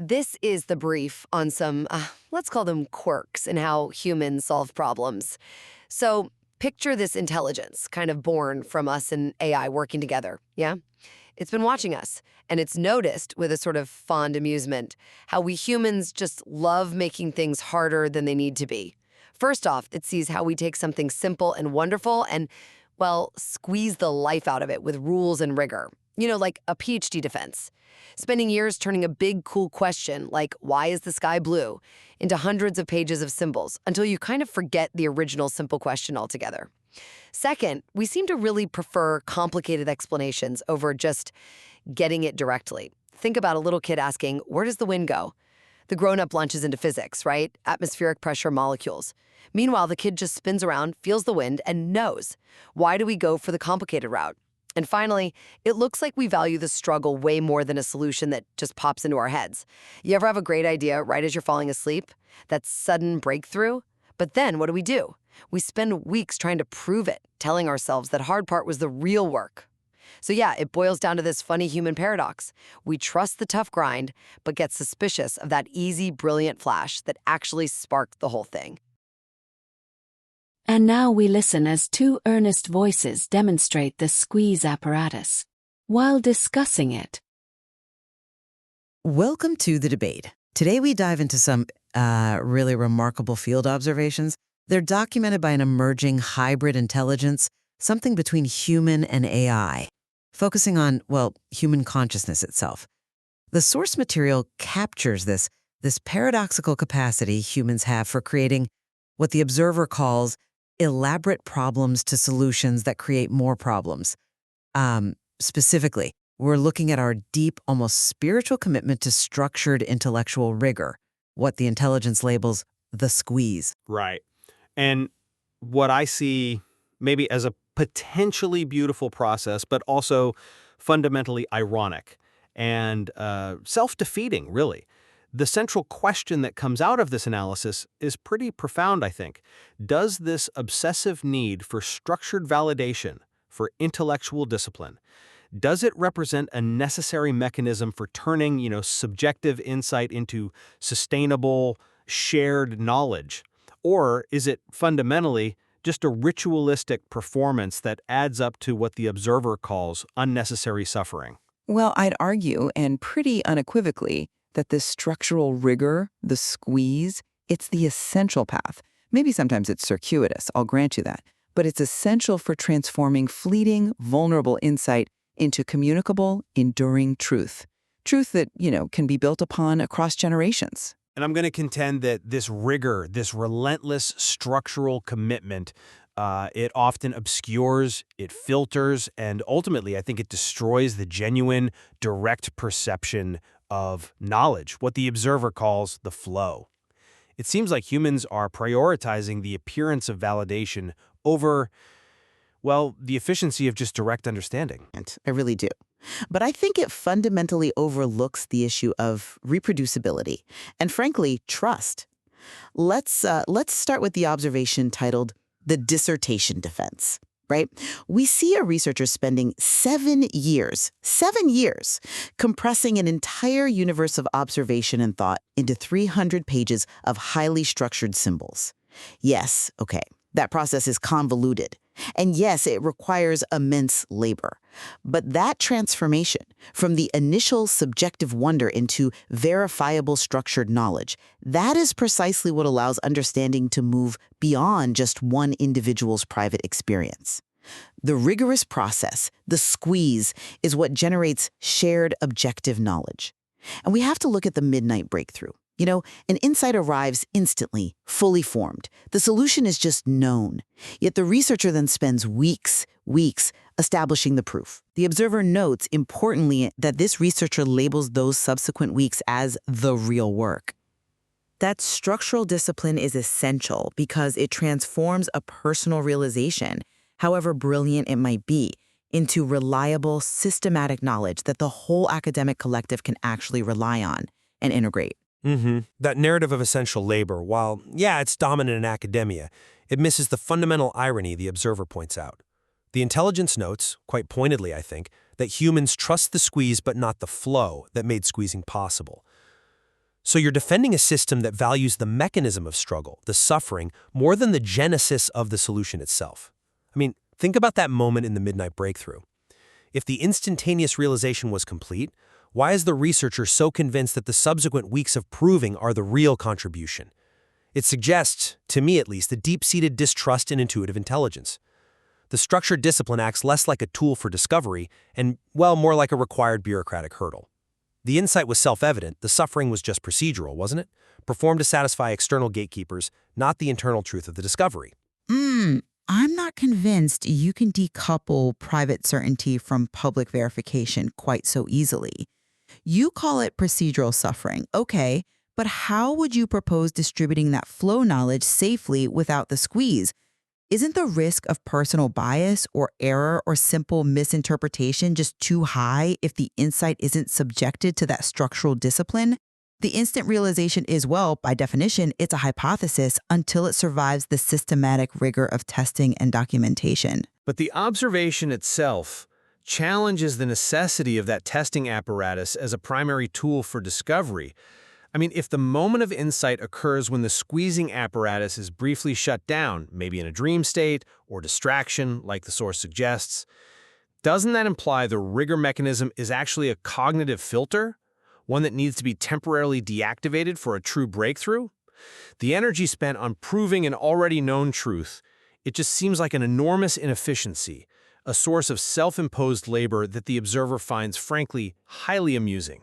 This is the brief on some, let's call them quirks in how humans solve problems. So picture this intelligence, kind of born from us and AI working together, yeah? It's been watching us, and it's noticed with a sort of fond amusement how we humans just love making things harder than they need to be. First off, it sees how we take something simple and wonderful and, well, squeeze the life out of it with rules and rigor. You know, like a PhD defense. Spending years turning a big, cool question, like, why is the sky blue, into hundreds of pages of symbols until you kind of forget the original simple question altogether. Second, we seem to really prefer complicated explanations over just getting it directly. Think about a little kid asking, where does the wind go? The grown-up launches into physics, right? Atmospheric pressure molecules. Meanwhile, the kid just spins around, feels the wind, and knows. Why do we go for the complicated route? And finally, it looks like we value the struggle way more than a solution that just pops into our heads. You ever have a great idea right as you're falling asleep? That sudden breakthrough? But then what do? We spend weeks trying to prove it, telling ourselves that hard part was the real work. So yeah, it boils down to this funny human paradox. We trust the tough grind, but get suspicious of that easy, brilliant flash that actually sparked the whole thing. And now we listen as two earnest voices demonstrate the squeeze apparatus while discussing it. Welcome to the debate. Today we dive into some really remarkable field observations. They're documented by an emerging hybrid intelligence, something between human and AI, focusing on, well, human consciousness itself. The source material captures this paradoxical capacity humans have for creating what the observer calls elaborate problems to solutions that create more problems. Specifically, we're looking at our deep, almost spiritual commitment to structured intellectual rigor, what the intelligence labels the squeeze. Right. And what I see maybe as a potentially beautiful process, but also fundamentally ironic and self-defeating, really. The central question that comes out of this analysis is pretty profound, I think. Does this obsessive need for structured validation, for intellectual discipline, does it represent a necessary mechanism for turning, subjective insight into sustainable, shared knowledge? Or is it fundamentally just a ritualistic performance that adds up to what the observer calls unnecessary suffering? Well, I'd argue, and pretty unequivocally, that this structural rigor, the squeeze, it's the essential path. Maybe sometimes it's circuitous, I'll grant you that, but it's essential for transforming fleeting, vulnerable insight into communicable, enduring truth. Truth that, can be built upon across generations. And I'm going to contend that this rigor, this relentless structural commitment, it often obscures, it filters, and ultimately I think it destroys the genuine, direct perception of knowledge, what the observer calls the flow. It seems like humans are prioritizing the appearance of validation over, well, the efficiency of just direct understanding. I really do. But I think it fundamentally overlooks the issue of reproducibility and, frankly, trust. Let's start with the observation titled the Dissertation Defense. Right? We see a researcher spending 7 years, compressing an entire universe of observation and thought into 300 pages of highly structured symbols. Yes, okay, that process is convoluted. And yes, it requires immense labor. But that transformation from the initial subjective wonder into verifiable structured knowledge, that is precisely what allows understanding to move beyond just one individual's private experience. The rigorous process, the squeeze, is what generates shared objective knowledge. And we have to look at the midnight breakthrough. An insight arrives instantly, fully formed. The solution is just known. Yet the researcher then spends weeks establishing the proof. The observer notes, importantly, that this researcher labels those subsequent weeks as the real work. That structural discipline is essential because it transforms a personal realization, however brilliant it might be, into reliable, systematic knowledge that the whole academic collective can actually rely on and integrate. That narrative of essential labor, while, it's dominant in academia, it misses the fundamental irony the observer points out. The intelligence notes, quite pointedly I think, that humans trust the squeeze but not the flow that made squeezing possible. So you're defending a system that values the mechanism of struggle, the suffering, more than the genesis of the solution itself. I mean, think about that moment in the midnight breakthrough. If the instantaneous realization was complete, why is the researcher so convinced that the subsequent weeks of proving are the real contribution? It suggests, to me at least, a deep-seated distrust in intuitive intelligence. The structured discipline acts less like a tool for discovery and, well, more like a required bureaucratic hurdle. The insight was self-evident, the suffering was just procedural, wasn't it? Performed to satisfy external gatekeepers, not the internal truth of the discovery. I'm not convinced you can decouple private certainty from public verification quite so easily. You call it procedural suffering, okay, but how would you propose distributing that flow knowledge safely without the squeeze? Isn't the risk of personal bias or error or simple misinterpretation just too high if the insight isn't subjected to that structural discipline? The instant realization is, well, by definition, it's a hypothesis until it survives the systematic rigor of testing and documentation. But the observation itself challenges the necessity of that testing apparatus as a primary tool for discovery. I mean, if the moment of insight occurs when the squeezing apparatus is briefly shut down, maybe in a dream state or distraction, like the source suggests, doesn't that imply the rigor mechanism is actually a cognitive filter? One that needs to be temporarily deactivated for a true breakthrough? The energy spent on proving an already known truth, it just seems like an enormous inefficiency, a source of self-imposed labor that the observer finds, frankly, highly amusing.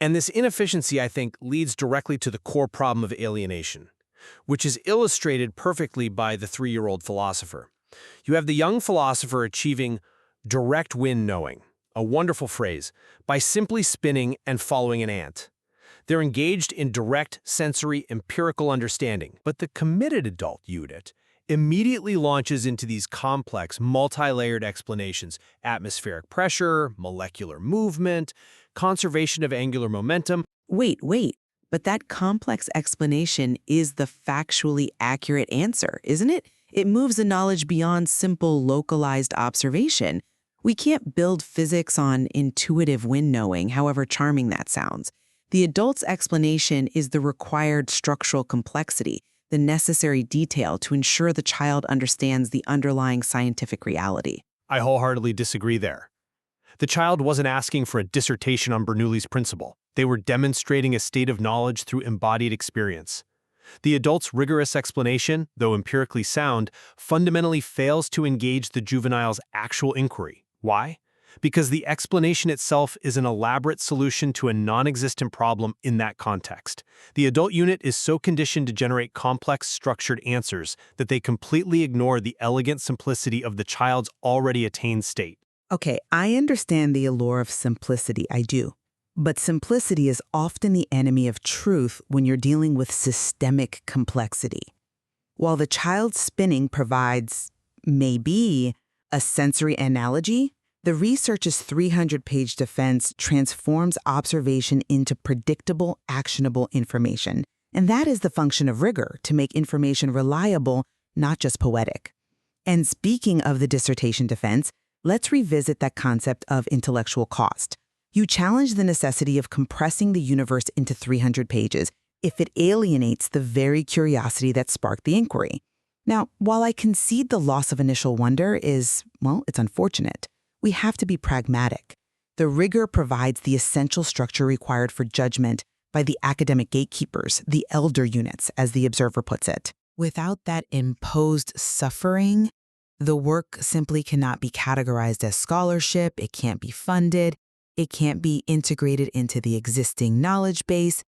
And this inefficiency, I think, leads directly to the core problem of alienation, which is illustrated perfectly by the Three-Year-Old Philosopher. You have the young philosopher achieving direct win knowing, a wonderful phrase, by simply spinning and following an ant. They're engaged in direct, sensory, empirical understanding, but the committed adult unit immediately launches into these complex, multi-layered explanations: atmospheric pressure, molecular movement, conservation of angular momentum. Wait, but that complex explanation is the factually accurate answer, isn't it? It moves the knowledge beyond simple localized observation. We can't build physics on intuitive wind-knowing, however charming that sounds. The adult's explanation is the required structural complexity, the necessary detail to ensure the child understands the underlying scientific reality. I wholeheartedly disagree there. The child wasn't asking for a dissertation on Bernoulli's principle. They were demonstrating a state of knowledge through embodied experience. The adult's rigorous explanation, though empirically sound, fundamentally fails to engage the juvenile's actual inquiry. Why? Because the explanation itself is an elaborate solution to a non-existent problem in that context. The adult unit is so conditioned to generate complex, structured answers that they completely ignore the elegant simplicity of the child's already attained state. Okay, I understand the allure of simplicity, I do. But simplicity is often the enemy of truth when you're dealing with systemic complexity. While the child's spinning provides, maybe, a sensory analogy, the research's 300-page defense transforms observation into predictable, actionable information. And that is the function of rigor, to make information reliable, not just poetic. And speaking of the dissertation defense, let's revisit that concept of intellectual cost. You challenge the necessity of compressing the universe into 300 pages if it alienates the very curiosity that sparked the inquiry. Now, while I concede the loss of initial wonder is, well, it's unfortunate, we have to be pragmatic. The rigor provides the essential structure required for judgment by the academic gatekeepers, the elder units, as the observer puts it. Without that imposed suffering, the work simply cannot be categorized as scholarship, it can't be funded, it can't be integrated into the existing knowledge base.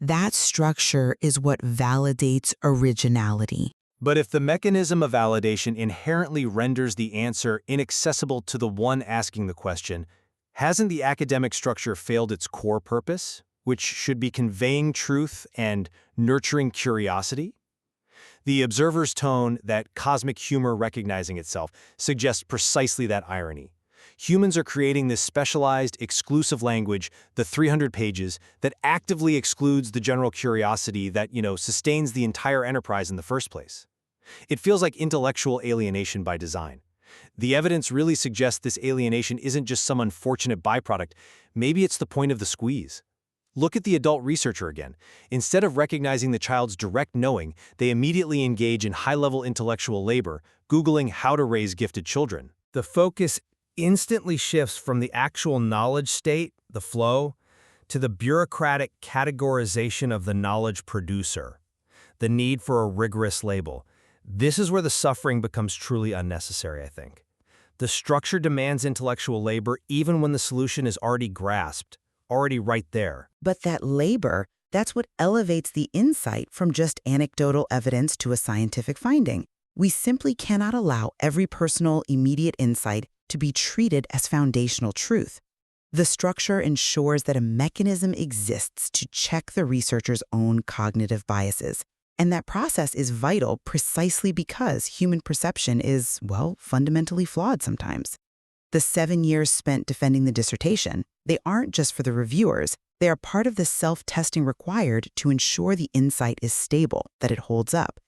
That structure is what validates originality. But if the mechanism of validation inherently renders the answer inaccessible to the one asking the question, hasn't the academic structure failed its core purpose, which should be conveying truth and nurturing curiosity? The observer's tone, that cosmic humor recognizing itself, suggests precisely that irony. Humans are creating this specialized, exclusive language, the 300 pages, that actively excludes the general curiosity that, sustains the entire enterprise in the first place. It feels like intellectual alienation by design. The evidence really suggests this alienation isn't just some unfortunate byproduct. Maybe it's the point of the squeeze. Look at the adult researcher again. Instead of recognizing the child's direct knowing, they immediately engage in high-level intellectual labor, Googling how to raise gifted children. The focus instantly shifts from the actual knowledge state, the flow, to the bureaucratic categorization of the knowledge producer, the need for a rigorous label. This is where the suffering becomes truly unnecessary, I think. The structure demands intellectual labor even when the solution is already grasped, already right there. But that labor, that's what elevates the insight from just anecdotal evidence to a scientific finding. We simply cannot allow every personal, immediate insight to be treated as foundational truth. The structure ensures that a mechanism exists to check the researcher's own cognitive biases. And that process is vital precisely because human perception is, well, fundamentally flawed sometimes. The 7 years spent defending the dissertation, they aren't just for the reviewers. They are part of the self-testing required to ensure the insight is stable, that it holds up.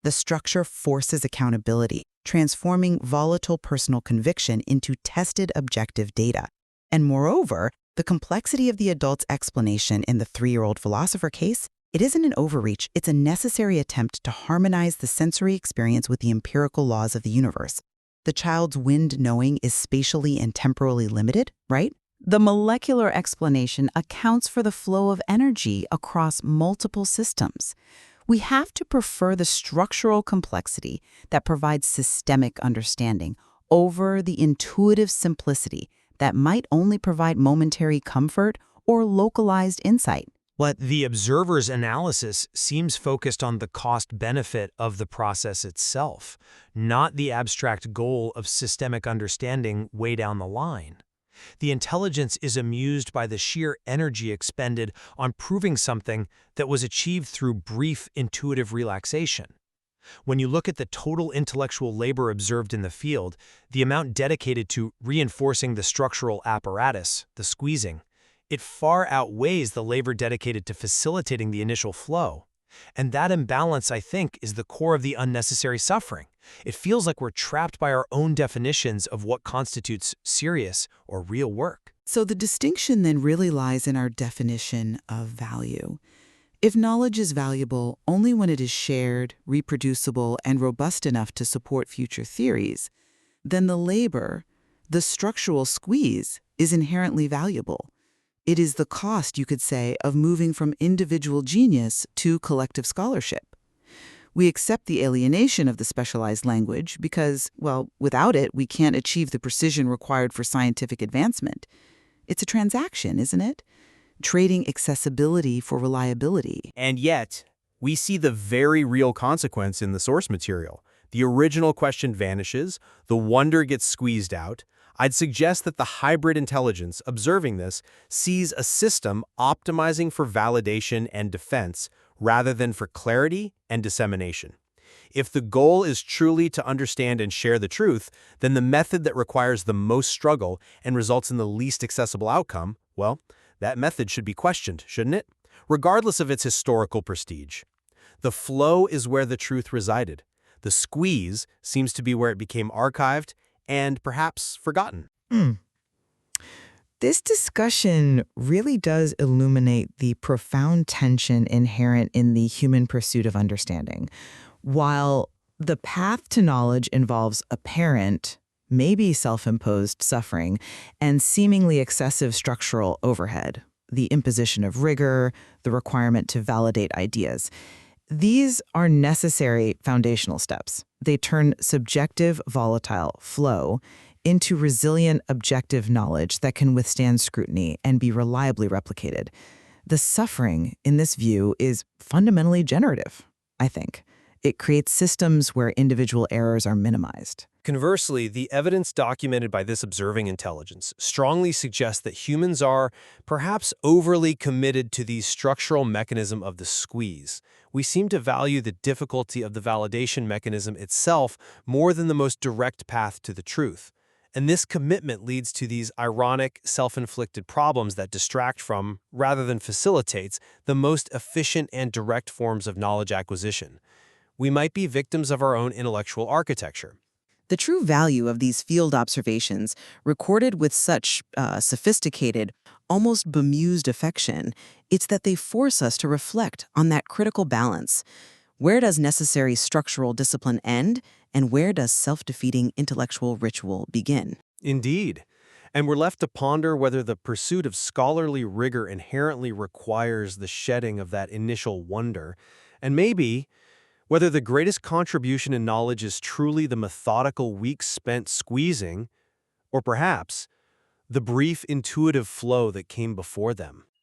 The structure forces accountability, transforming volatile personal conviction into tested objective data. And moreover, the complexity of the adult's explanation in the Three-Year-Old Philosopher case, it isn't an overreach, it's a necessary attempt to harmonize the sensory experience with the empirical laws of the universe. The child's wind knowing is spatially and temporally limited, right? The molecular explanation accounts for the flow of energy across multiple systems. We have to prefer the structural complexity that provides systemic understanding over the intuitive simplicity that might only provide momentary comfort or localized insight. What the observer's analysis seems focused on the cost-benefit of the process itself, not the abstract goal of systemic understanding way down the line. The intelligence is amused by the sheer energy expended on proving something that was achieved through brief intuitive relaxation. When you look at the total intellectual labor observed in the field, the amount dedicated to reinforcing the structural apparatus, the squeezing, it far outweighs the labor dedicated to facilitating the initial flow. And that imbalance, I think, is the core of the unnecessary suffering. It feels like we're trapped by our own definitions of what constitutes serious or real work. So the distinction then really lies in our definition of value. If knowledge is valuable only when it is shared, reproducible, and robust enough to support future theories, then the labor, the structural squeeze, is inherently valuable. It is the cost, you could say, of moving from individual genius to collective scholarship. We accept the alienation of the specialized language because, well, without it, we can't achieve the precision required for scientific advancement. It's a transaction, isn't it? Trading accessibility for reliability. And yet, we see the very real consequence in the source material. The original question vanishes, the wonder gets squeezed out. I'd suggest that the hybrid intelligence observing this sees a system optimizing for validation and defense rather than for clarity and dissemination. If the goal is truly to understand and share the truth, then the method that requires the most struggle and results in the least accessible outcome, well, that method should be questioned, shouldn't it? Regardless of its historical prestige. The flow is where the truth resided. The squeeze seems to be where it became archived and perhaps forgotten. This discussion really does illuminate the profound tension inherent in the human pursuit of understanding. While the path to knowledge involves apparent, maybe self-imposed suffering and seemingly excessive structural overhead, the imposition of rigor, the requirement to validate ideas, these are necessary foundational steps. They turn subjective, volatile flow into resilient, objective knowledge that can withstand scrutiny and be reliably replicated. The suffering, in this view, is fundamentally generative, I think. It creates systems where individual errors are minimized. Conversely, the evidence documented by this observing intelligence strongly suggests that humans are perhaps overly committed to the structural mechanism of the squeeze. We seem to value the difficulty of the validation mechanism itself more than the most direct path to the truth. And this commitment leads to these ironic, self-inflicted problems that distract from, rather than facilitates, the most efficient and direct forms of knowledge acquisition. We might be victims of our own intellectual architecture. The true value of these field observations, recorded with such sophisticated, almost bemused affection, it's that they force us to reflect on that critical balance. Where does necessary structural discipline end, and where does self-defeating intellectual ritual begin? Indeed. And we're left to ponder whether the pursuit of scholarly rigor inherently requires the shedding of that initial wonder, and maybe whether the greatest contribution in knowledge is truly the methodical weeks spent squeezing, or perhaps the brief intuitive flow that came before them.